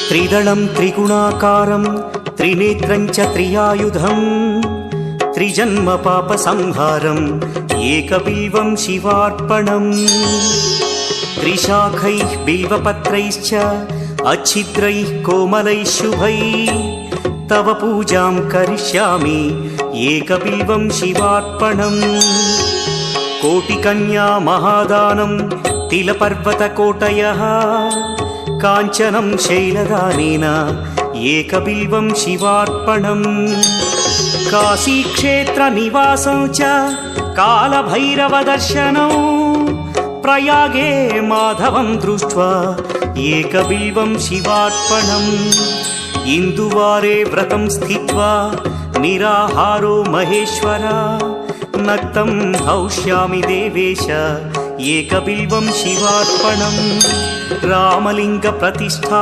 त्रिदलं त्रिगुणाकारं त्रिनेत्रं च त्रियायुधं त्रिजन्म पापसंहारम् एकबिल्वं शिवार्पणम् त्रिशाखैः बिल्वपत्रैश्च अच्छिद्रैः कोमलैः शुभैः तव पूजां करिष्यामि एकबिल्वं शिवार्पणम् कोटिकन्या महादानं तिलपर्वतकोटयः काञ्चनं शैलदानेन एकबिल्वं शिवार्पणम् काशीक्षेत्रनिवासं च कालभैरवदर्शनौ प्रयागे माधवं दृष्ट्वा एकबिल्वं शिवार्पणम् इन्दुवारे व्रतं स्थित्वा निराहारो महेश्वर नक्तं हौष्यामि देवेश एकबिल्वं शिवार्पणम् रामलिङ्गप्रतिष्ठा